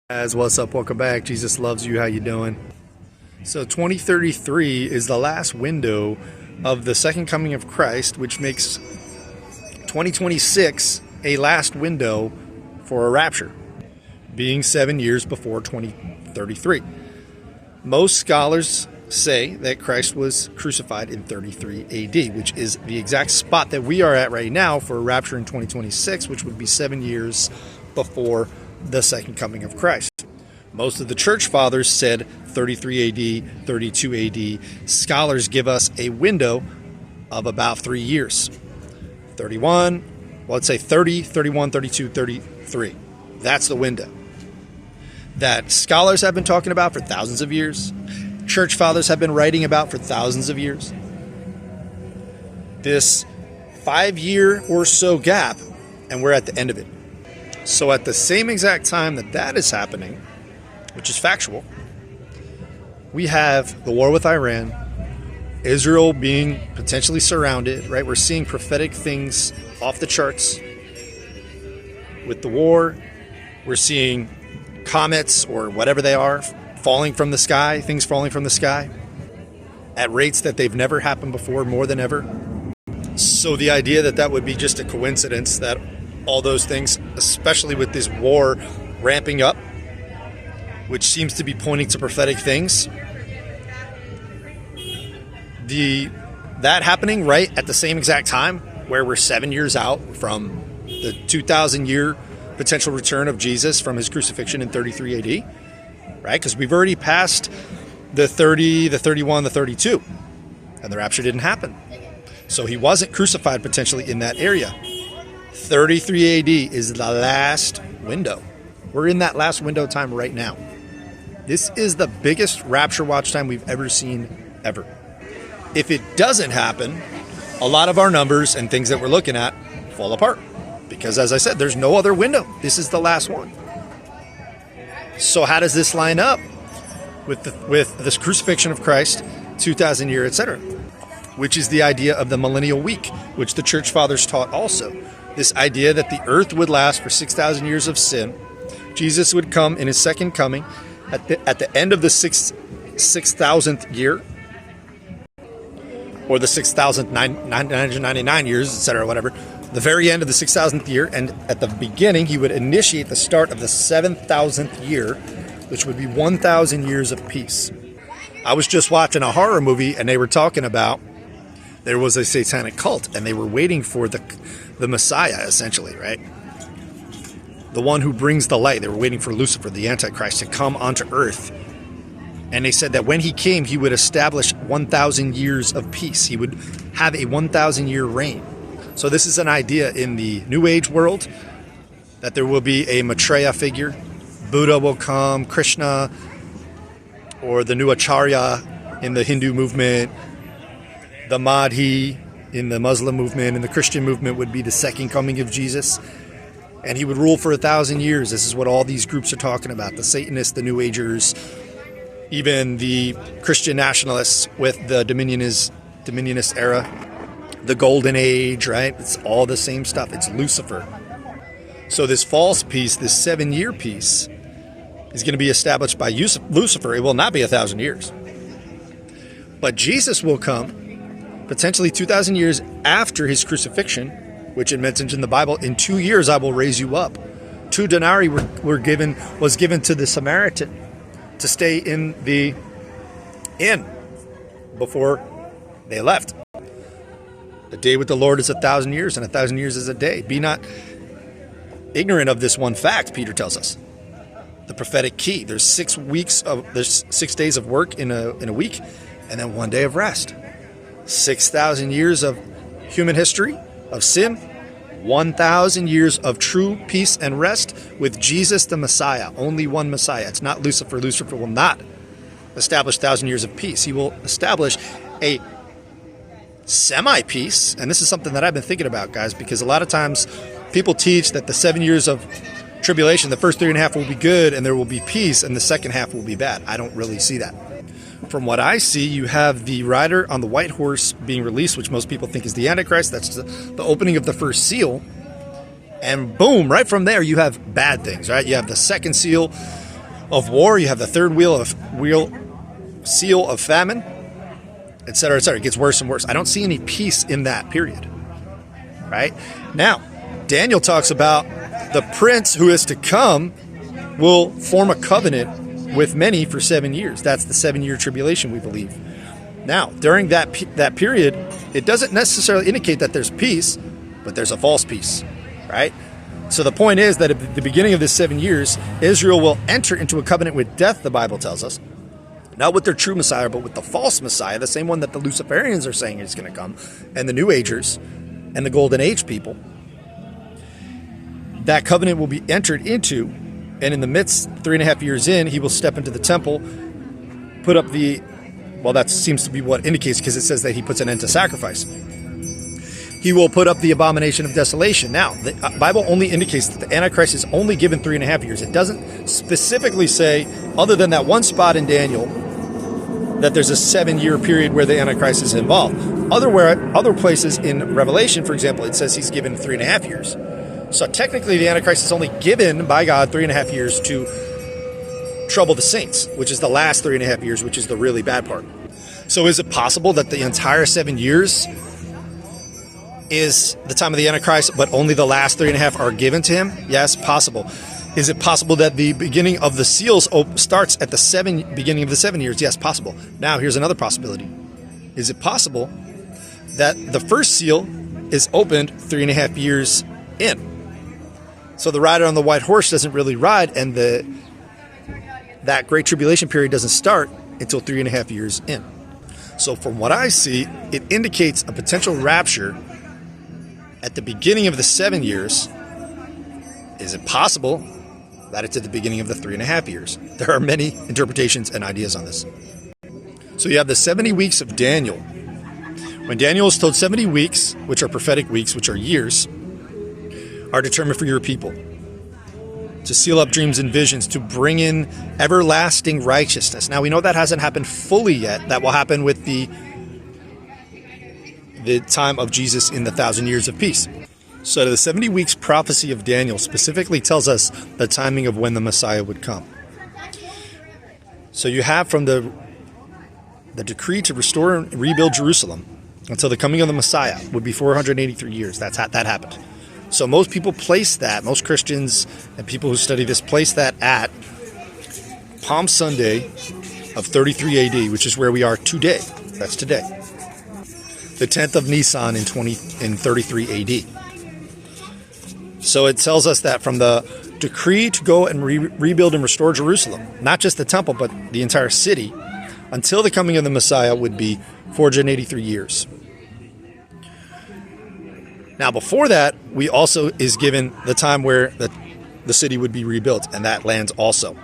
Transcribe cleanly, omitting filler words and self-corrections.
Guys, what's up? Welcome back. Jesus loves you. How you doing? So 2033 is the last window of the second coming of Christ, which makes 2026 a last window for a rapture, being 7 years before 2033. Most scholars say that Christ was crucified in 33 AD, which is the exact spot that we are at right now for a rapture in 2026, which would be 7 years before the second coming of Christ. Most of the church fathers said 33 AD, 32 AD. Scholars give us a window of about 3 years. 31, well, let's say 30, 31, 32, 33. That's the window that scholars have been talking about for thousands of years. Church fathers have been writing about for thousands of years. This 5 year or so gap, and we're at the end of it. So at the same exact time that is happening, which is factual, we have the war with Iran, Israel being potentially surrounded, right? We're seeing prophetic things off the charts with the war. We're seeing comets or whatever they are falling from the sky, things falling from the sky at rates that they've never happened before, more than ever. So the idea that would be just a coincidence, that all those things, especially with this war ramping up, which seems to be pointing to prophetic things, that happening right at the same exact time where we're 7 years out from the 2,000 year potential return of Jesus from his crucifixion in 33 AD, right? Because we've already passed the 30, the 31, the 32, and the rapture didn't happen. So he wasn't crucified potentially in that area. 33 AD is the last window. We're in that last window time right now. This is the biggest rapture watch time we've ever seen, ever. If it doesn't happen, a lot of our numbers and things that we're looking at fall apart. Because as I said, there's no other window. This is the last one. So how does this line up with this crucifixion of Christ, 2,000 year, etc.? Which is the idea of the Millennial week, which the church fathers taught also. This idea that the earth would last for 6,000 years of sin. Jesus would come in his second coming at the end of the 6,000th year, or the 6,999 years, etc., whatever. The very end of the 6,000th year, and at the beginning, he would initiate the start of the 7,000th year, which would be 1,000 years of peace. I was just watching a horror movie, and they were talking about there was a satanic cult, and they were waiting for the Messiah, essentially, right? The one who brings the light. They were waiting for Lucifer, the antichrist, to come onto earth. And they said that when he came, he would establish 1,000 years of peace. He would have a 1,000 year reign. So this is an idea in the New Age world, that there will be a Maitreya figure. Buddha will come, Krishna, or the new Acharya in the Hindu movement, the Mahdi in the Muslim movement, and the Christian movement would be the second coming of Jesus. And he would rule for 1,000 years. This is what all these groups are talking about. The Satanists, the New Agers, even the Christian nationalists with the Dominionist era, the Golden Age, right? It's all the same stuff. It's Lucifer. So this false peace, this 7 year peace, is going to be established by Lucifer. It will not be 1,000 years. But Jesus will come potentially 2,000 years after his crucifixion, which it mentions in the Bible. In 2 years I will raise you up. 2 denarii was given to the Samaritan to stay in the inn before they left. A day with the Lord is 1,000 years, and 1,000 years is a day. Be not ignorant of this one fact, Peter tells us. The prophetic key. There's 6 days of work in a week, and then 1 day of rest. 6,000 years of human history, of sin, 1,000 years of true peace and rest with Jesus the Messiah. Only one Messiah. It's not Lucifer. Lucifer will not establish 1,000 years of peace. He will establish a semi-peace, and this is something that I've been thinking about, guys, because a lot of times people teach that the 7 years of tribulation, the first 3.5 will be good, and there will be peace, and the second half will be bad. I don't really see that. From what I see, you have the rider on the white horse being released, which most people think is the Antichrist. That's the opening of the first seal. And boom, right from there, you have bad things, right? You have the second seal, of war. You have the third seal of famine, etc., etc. It gets worse and worse. I don't see any peace in that period. Right? Now, Daniel talks about the prince who is to come will form a covenant with many for 7 years. That's the 7-year tribulation, we believe. Now, during that period, it doesn't necessarily indicate that there's peace, but there's a false peace, right? So the point is that at the beginning of this 7 years, Israel will enter into a covenant with death, the Bible tells us. Not with their true Messiah, but with the false Messiah, the same one that the Luciferians are saying is going to come, and the New Agers, and the Golden Age people. That covenant will be entered into, and in the midst, 3.5 years in, he will step into the temple, put up the, well, that seems to be what indicates, because it says that he puts an end to sacrifice. He will put up the abomination of desolation. Now, the Bible only indicates that the Antichrist is only given 3.5 years. It doesn't specifically say, other than that one spot in Daniel, that there's a 7-year period where the Antichrist is involved. Other places in Revelation, for example, it says he's given 3.5 years. So technically, the Antichrist is only given by God 3.5 years to trouble the saints, which is the last 3.5 years, which is the really bad part. So is it possible that the entire 7 years is the time of the Antichrist, but only the last 3.5 are given to him? Yes, possible. Is it possible that the beginning of the seals starts at the beginning of the 7 years? Yes, possible. Now, here's another possibility. Is it possible that the first seal is opened 3.5 years in? So the rider on the white horse doesn't really ride, and that great tribulation period doesn't start until 3.5 years in. So from what I see, it indicates a potential rapture at the beginning of the 7 years. Is it possible that it's at the beginning of the 3.5 years? There are many interpretations and ideas on this. So you have the 70 weeks of Daniel. When Daniel is told 70 weeks, which are prophetic weeks, which are years, are determined for your people, to seal up dreams and visions, to bring in everlasting righteousness. Now we know that hasn't happened fully yet. That will happen with the time of Jesus in the 1,000 years of peace. So the 70 weeks prophecy of Daniel specifically tells us the timing of when the Messiah would come. So you have from the decree to restore and rebuild Jerusalem until the coming of the Messiah would be 483 years. That happened. So most people place that, most Christians and people who study this place that at Palm Sunday of 33 AD, which is where we are today. That's today. The 10th of Nisan in 33 AD. So it tells us that from the decree to go and rebuild and restore Jerusalem, not just the temple, but the entire city, until the coming of the Messiah would be 483 years. Now, before that, we also is given the time where the city would be rebuilt, and that lands also.